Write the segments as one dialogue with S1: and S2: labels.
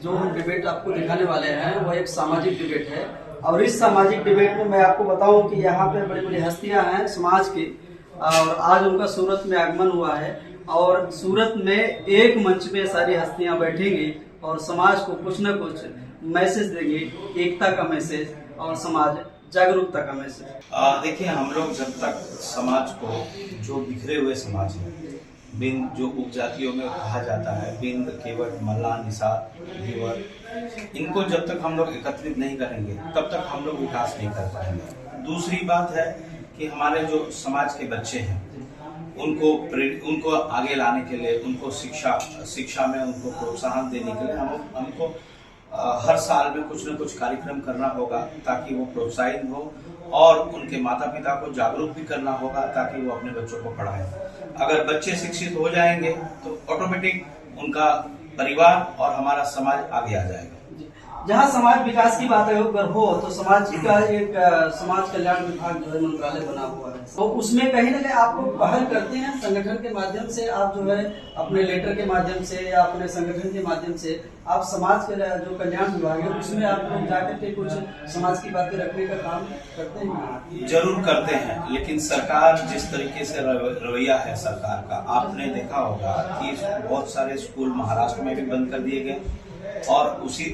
S1: जो हम डिबेट आपको दिखाने वाले हैं वो एक सामाजिक डिबेट है। और इस सामाजिक डिबेट में मैं आपको बताऊं कि यहाँ पे बड़ी बड़ी हस्तियां हैं समाज की, और आज उनका सूरत में आगमन हुआ है। और सूरत में एक मंच पे सारी हस्तियां बैठेंगी और समाज को कुछ न कुछ मैसेज देंगी, एकता का मैसेज और समाज जागरूकता का मैसेज।
S2: देखिए, हम लोग जब तक समाज को, जो बिखरे हुए समाज है, बिंद जो उपजातियों में कहा जाता है, बिंद, केवट, मल्ला, निषाद, धीवर, इनको जब तक हम लोग एकत्रित नहीं करेंगे तब तक हम लोग विकास नहीं कर पाएंगे। दूसरी बात है कि हमारे जो समाज के बच्चे हैं उनको आगे लाने के लिए, उनको शिक्षा में उनको प्रोत्साहन देने के लिए हमको हर साल में कुछ न कुछ कार्यक्रम करना होगा ताकि वो प्रोत्साहित हो, और उनके माता पिता को जागरूक भी करना होगा ताकि वो अपने बच्चों को पढ़ाएं। अगर बच्चे शिक्षित हो जाएंगे तो ऑटोमेटिक उनका परिवार और हमारा समाज आगे आ जाएगा।
S1: जहाँ समाज विकास की बात अगर हो तो समाज का एक समाज कल्याण विभाग जो है मंत्रालय बना हुआ है, तो उसमें कहीं ना कहीं आप लोग पहल करते हैं संगठन के माध्यम से, आप जो है अपने लेटर के माध्यम से या अपने संगठन के माध्यम से आप समाज के जो कल्याण विभाग है उसमें आप लोग जाकर के कुछ समाज की बातें रखने का काम करते हैं? जरूर
S2: करते हैं, लेकिन सरकार जिस तरीके से रवैया है सरकार का, आपने देखा होगा कि बहुत सारे स्कूल महाराष्ट्र में भी बंद कर दिए गए और उसी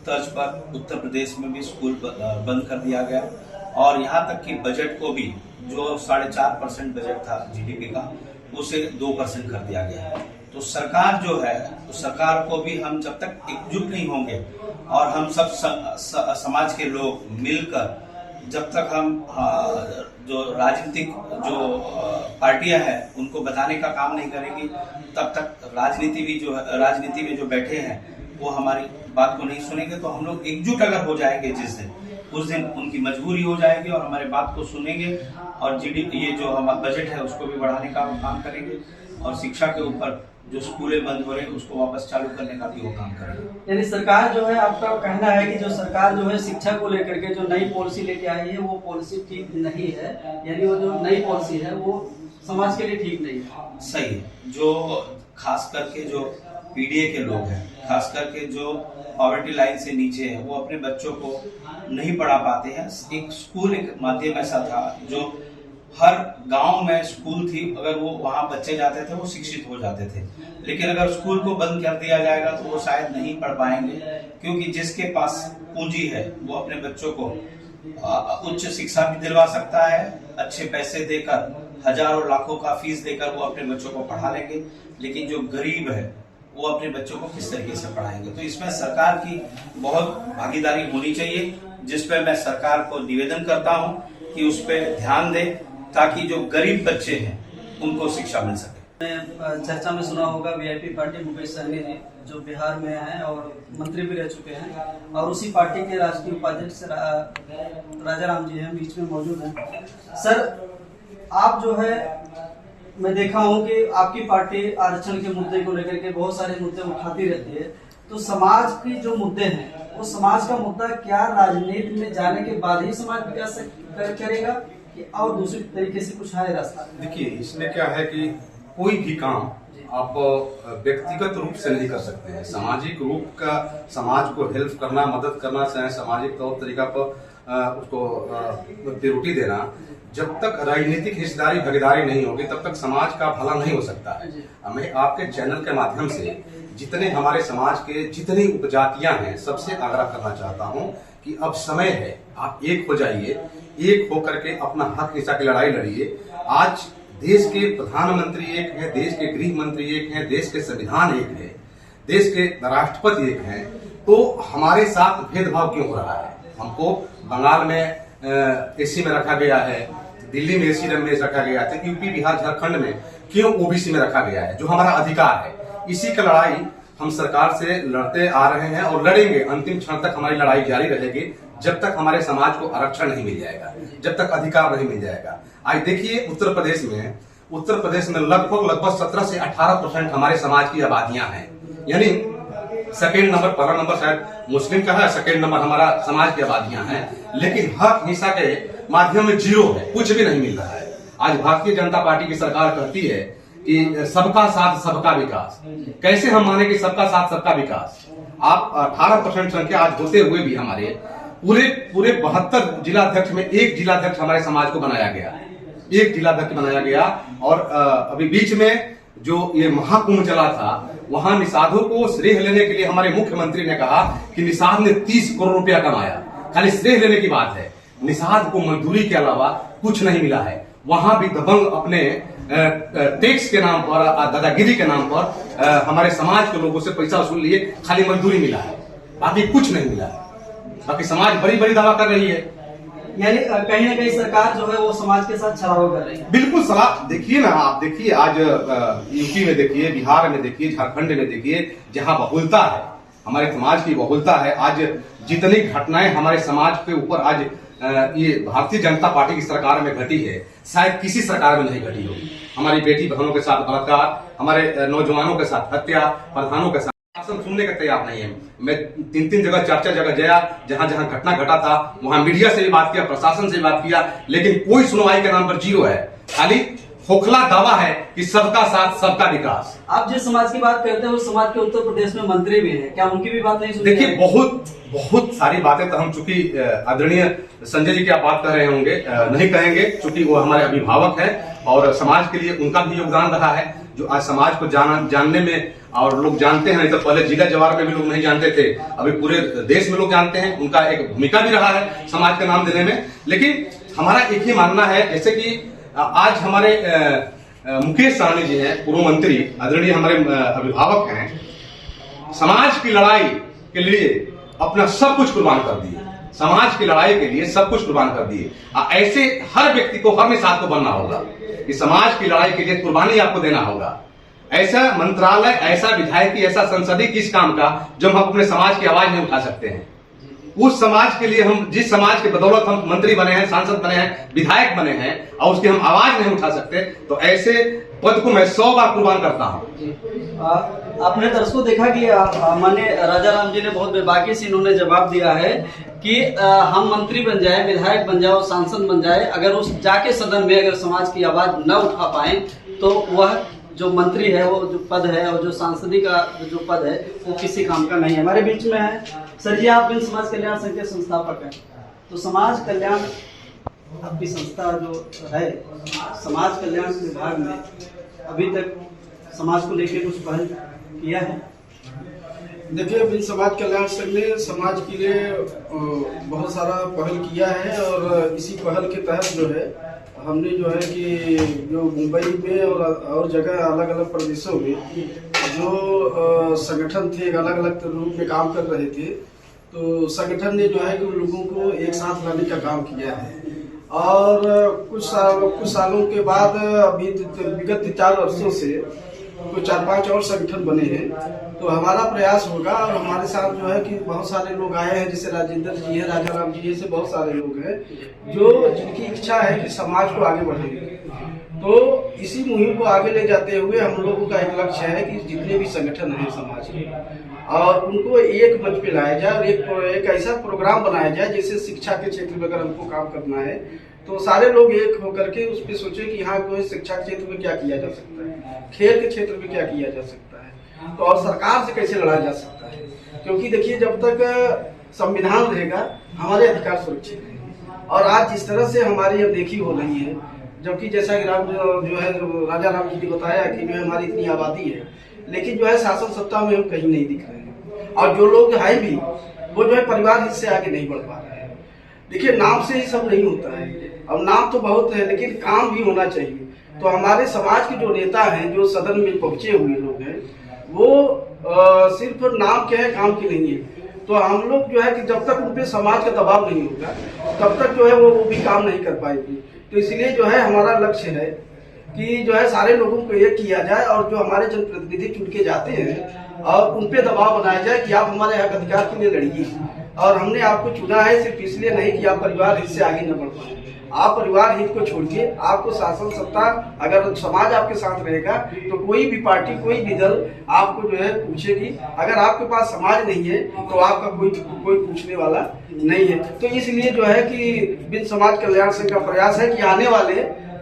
S2: तर्ज पर उत्तर प्रदेश में भी स्कूल बंद कर दिया गया, और यहाँ तक कि बजट को भी, जो 4.5% बजट था जीडीपी का, उसे 2% कर दिया गया। तो सरकार जो है, तो सरकार को भी हम जब तक एकजुट नहीं होंगे और हम सब समाज के लोग मिलकर जब तक हम जो राजनीतिक जो पार्टियां हैं उनको बताने का काम नहीं करेंगी, तब तक राजनीति में जो बैठे हैं वो हमारी बात को नहीं सुनेंगे। तो हम लोग एकजुट अगर हो जाएंगे जिस दिन, उस दिन उनकी मजबूरी हो जाएगी और हमारे बात को सुनेंगे, और जीडीपी, ये जो हमारा बजट है उसको भी बढ़ाने का काम करेंगे, और शिक्षा के ऊपर जो स्कूलें बंद हो रही है उसको वापस चालू करने का भी वो काम करेंगे।
S1: यानी सरकार जो है, आपका कहना है कि जो सरकार जो है शिक्षा को लेकर के जो नई पॉलिसी लेके आई है वो पॉलिसी ठीक नहीं है, यानी वो जो नई पॉलिसी है वो समाज के लिए ठीक नहीं है।
S2: सही है। जो खास करके जो पीडीए के लोग हैं, खास करके जो पॉवर्टी लाइन से नीचे है, वो अपने बच्चों को नहीं पढ़ा पाते हैं। एक स्कूल, एक माध्यम ऐसा था जो हर गांव में स्कूल थी, अगर वो वहां बच्चे जाते थे वो शिक्षित हो जाते थे। लेकिन अगर स्कूल को बंद कर दिया जाएगा तो वो शायद नहीं पढ़ पाएंगे, क्योंकि जिसके पास पूंजी है वो अपने बच्चों को उच्च शिक्षा भी दिलवा सकता है, अच्छे पैसे देकर, हजारों लाखों का फीस देकर वो अपने बच्चों को पढ़ा लेंगे। लेकिन जो गरीब है वो अपने बच्चों को किस तरीके से पढ़ाएंगे? तो इसमें सरकार की बहुत भागीदारी होनी चाहिए, जिसपे मैं सरकार को निवेदन करता हूं कि उस पर ध्यान दे ताकि जो गरीब बच्चे हैं उनको शिक्षा मिल सके।
S1: चर्चा में सुना होगा वीआईपी पार्टी मुकेश सहनी जी, जो बिहार में हैं और मंत्री भी रह चुके हैं, और उसी पार्टी के राष्ट्रीय उपाध्यक्ष राजाराम जी हैं, बीच में मौजूद हैं। सर, आप जो है, मैं देखा हूं कि आपकी पार्टी आरक्षण के मुद्दे को लेकर के बहुत सारे मुद्दे उठाती रहती है, तो समाज की जो मुद्दे हैं वो समाज का मुद्दा क्या राजनीति में जाने के बाद ही समाज विकास करेगा कि और दूसरी तरीके से कुछ है रास्ता?
S3: देखिए, इसमें क्या है कि कोई भी काम आप व्यक्तिगत रूप से नहीं कर सकते हैं। सामाजिक रूप का, समाज को हेल्प करना, मदद करना, चाहे सामाजिक तौर तरीका पर उसको रोटी देना, जब तक राजनीतिक हिस्सेदारी भागीदारी नहीं होगी तब तक समाज का भला नहीं हो सकता है। मैं आपके चैनल के माध्यम से जितने हमारे समाज के जितनी उपजातियां हैं सबसे आग्रह करना चाहता हूं कि अब समय है, आप एक हो जाइए, एक होकर के अपना हक हिस्सा की लड़ाई लड़िए। आज देश के प्रधानमंत्री एक है, देश के गृह मंत्री एक है, देश के संविधान एक है, देश के राष्ट्रपति एक है, तो हमारे साथ भेदभाव क्यों हो रहा है? हमको बंगाल में एसी में रखा गया है, दिल्ली में एसी में रखा गया है, यूपी, बिहार, झारखंड में क्यों ओबीसी में रखा गया है, जो हमारा अधिकार है? इसी का लड़ाई हम सरकार से लड़ते आ रहे हैं और लड़ेंगे। अंतिम क्षण तक हमारी लड़ाई जारी रहेगी, जब तक हमारे समाज को आरक्षण नहीं मिल जाएगा, जब तक अधिकार नहीं मिल जाएगा। आज देखिए, उत्तर प्रदेश में लगभग 17 से 18% हमारे समाज की आबादियां हैं, यानी सेकेंड नंबर, पहला नंबर शायद मुस्लिम का है, सेकेंड नंबर हमारा समाज की आबादियां हैं, लेकिन हक हिस्सा के माध्यम में जीरो है, कुछ भी नहीं मिल रहा है। आज भारतीय जनता पार्टी की सरकार कहती है कि सबका साथ सबका विकास। कैसे हम माने कि सबका साथ सबका विकास? आप 18% संख्या आज होते हुए भी हमारे पूरे 72 जिलाध्यक्ष में एक जिलाध्यक्ष हमारे समाज को बनाया गया, एक जिलाध्यक्ष बनाया गया। और अभी बीच में जो ये महाकुंभ चला था, वहां निषादों को श्रेय लेने के लिए हमारे मुख्यमंत्री ने कहा कि निषाद ने 30 करोड़ रुपया कमाया। खाली श्रेय लेने की बात है, निषाद को मजदूरी के अलावा कुछ नहीं मिला है। वहां भी दबंग अपने टैक्स के नाम पर, दादागिरी के नाम पर हमारे समाज के लोगों से पैसा वसूल लिए, खाली मजदूरी मिला है, बाकी कुछ नहीं मिला है। बाकी समाज बड़ी बड़ी दावा कर रही है,
S1: यानी कहीं ना कहीं सरकार जो है वो समाज के साथ छलावा कर रही है।
S3: बिल्कुल सलाह। देखिए ना, आप देखिए आज यूपी में देखिए, बिहार में देखिए, झारखंड में देखिए, जहां बहुलता है, हमारे समाज की बहुलता है। आज जितनी घटनाएं हमारे समाज के ऊपर आज ये भारतीय जनता पार्टी की सरकार में घटी है, शायद किसी सरकार में नहीं घटी होगी। हमारी बेटी बहनों के साथ बलात्कार, हमारे नौजवानों के साथ हत्या, प्रधानों के साथ शासन सुनने के तैयार नहीं है। मैं 3 जगह 4 जगह गया, जहां जहां घटना घटा था वहां मीडिया से भी बात किया, प्रशासन से भी बात किया, लेकिन कोई सुनवाई के नाम पर जीरो है। खाली खोखला दावा है कि सबका साथ सबका विकास।
S1: आप जिस समाज की बात करते हैं उस समाज के उत्तर प्रदेश में मंत्री भी हैं, क्या उनकी भी बात नहीं सुनी?
S3: देखिए, बहुत सारी बातें तो हम, चूंकि आदरणीय संजय जी की आप बात कर रहे होंगे, नहीं कहेंगे, चूंकि वो हमारे अभिभावक हैं और समाज के लिए उनका भी योगदान रहा है, जो आज समाज को जानने में, और लोग जानते हैं। नहीं तो पहले जिला जवार में भी लोग नहीं जानते थे, अभी पूरे देश में लोग जानते हैं। उनका एक भूमिका भी रहा है समाज का नाम देने में। लेकिन हमारा एक ही मानना है, जैसे कि आज हमारे मुकेश सहनी जी हैं, पूर्व मंत्री, आदरणीय हमारे अभिभावक हैं, समाज की लड़ाई के लिए अपना सब कुछ कुर्बान कर दिए, समाज की लड़ाई के लिए सब कुछ कुर्बान कर दिए। ऐसे हर व्यक्ति को, हर मिसाल को बनना होगा कि समाज की लड़ाई के लिए कुर्बानी आपको देना होगा। ऐसा मंत्रालय, ऐसा विधायकी, ऐसा संसदीय किस काम का जो हम अपने समाज की आवाज नहीं उठा सकते हैं? उस समाज के लिए हम, जिस समाज के बदौलत हम मंत्री बने हैं, सांसद बने हैं, विधायक बने हैं, और उसकी हम आवाज नहीं उठा सकते, तो ऐसे पद को मैं 100 बार कुर्बान करता हूँ।
S1: आपने दर्शकों देखा कि माननीय राजा राम जी ने बहुत बेबाकी से इन्होंने जवाब दिया है कि हम मंत्री बन जाए, विधायक बन जाए और सांसद बन जाए, अगर उस जाके सदन में अगर समाज की आवाज न उठा पाए तो वह जो मंत्री है, वो जो पद है, और जो सांसदी का जो पद है, वो किसी काम का नहीं है। हमारे बीच में है सर जी, आप बिन समाज कल्याण संघ के संस्थापक हैं, तो समाज कल्याण आपकी संस्था जो है, समाज कल्याण विभाग में अभी तक समाज को लेकर कुछ पहल किया है?
S4: देखिए, बिन समाज कल्याण संघ ने समाज के लिए बहुत सारा पहल किया है, और इसी पहल के तहत जो है हमने जो है कि जो मुंबई में और जगह अलग अलग प्रदेशों में जो संगठन थे, अलग अलग रूप में काम कर रहे थे, तो संगठन ने जो है कि उन लोगों को एक साथ लाने का काम किया है। और कुछ सालों के बाद अभी विगत 4 वर्षों से कुछ 4-5 और संगठन बने हैं। तो हमारा प्रयास होगा, और हमारे साथ जो है कि बहुत सारे लोग आए हैं, जैसे राजेंद्र जी है, राजा राम जी, ऐसे बहुत सारे लोग हैं जो जिनकी इच्छा है कि समाज को आगे बढ़ाएंगे। तो इसी मुहिम को आगे ले जाते हुए हम लोगों का एक लक्ष्य है कि जितने भी संगठन हैं समाज के, और उनको एक मंच पे लाया जाए और एक ऐसा प्रोग्राम बनाया जाए, जैसे शिक्षा के क्षेत्र में अगर हमको काम करना है तो सारे लोग एक होकर के उस पर सोचे कि हाँ, कोई शिक्षा के क्षेत्र में क्या किया जा सकता है, खेल के क्षेत्र में क्या किया जा सकता है, तो और सरकार से कैसे लड़ा जा सकता है। क्योंकि देखिए, जब तक संविधान रहेगा हमारे अधिकार सुरक्षित रहेंगे। और आज जिस तरह से हमारी अनदेखी हो रही है, जबकि जैसा कि जो है राजा राम जी ने बताया कि जो है हमारी इतनी आबादी है, लेकिन जो है शासन सत्ता में हम कहीं नहीं दिख रहे हैं, और जो लोग हैं भी वो जो है परिवार हित से आगे नहीं बढ़ पा रहे हैं। देखिए, नाम से ही सब नहीं होता है, अब नाम तो बहुत है लेकिन काम भी होना चाहिए। तो हमारे समाज के जो नेता हैं, जो सदन में पहुंचे हुए लोग हैं, वो सिर्फ नाम के हैं, काम के नहीं है। तो हम लोग जो है कि जब तक उन पे समाज का दबाव नहीं होगा तब तक जो है वो भी काम नहीं कर पाएगी। तो इसलिए जो है हमारा लक्ष्य है कि जो है सारे लोगों को एक किया जाए, और जो हमारे जनप्रतिनिधि चुन के जाते हैं और उन पे दबाव बनाया जाए कि आप हमारे हक अधिकार के लिए लड़िए, और हमने आपको चुना है सिर्फ इसलिए नहीं कि आप परिवार हित से आगे न बढ़ पाए। आप परिवार हित को छोड़िए, आपको शासन सत्ता, अगर समाज आपके साथ रहेगा तो कोई भी पार्टी, कोई भी दल आपको जो है पूछेगी। अगर आपके पास समाज नहीं है तो आपका कोई पूछने वाला नहीं है। तो इसलिए जो है कि बिन समाज कल्याण संघ का प्रयास है कि आने वाले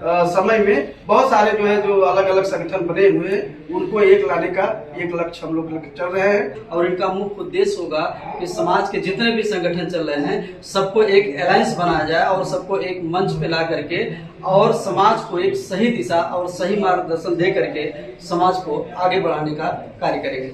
S4: समय में बहुत सारे जो है जो अलग अलग संगठन बने हुए हैं उनको एक लाने का एक लक्ष्य हम लोग लेकर चल रहे हैं।
S1: और इनका मुख्य उद्देश्य होगा कि समाज के जितने भी संगठन चल रहे हैं सबको एक अलायंस बनाया जाए और सबको एक मंच पे ला करके और समाज को एक सही दिशा और सही मार्गदर्शन दे करके समाज को आगे बढ़ाने का कार्य करेंगे।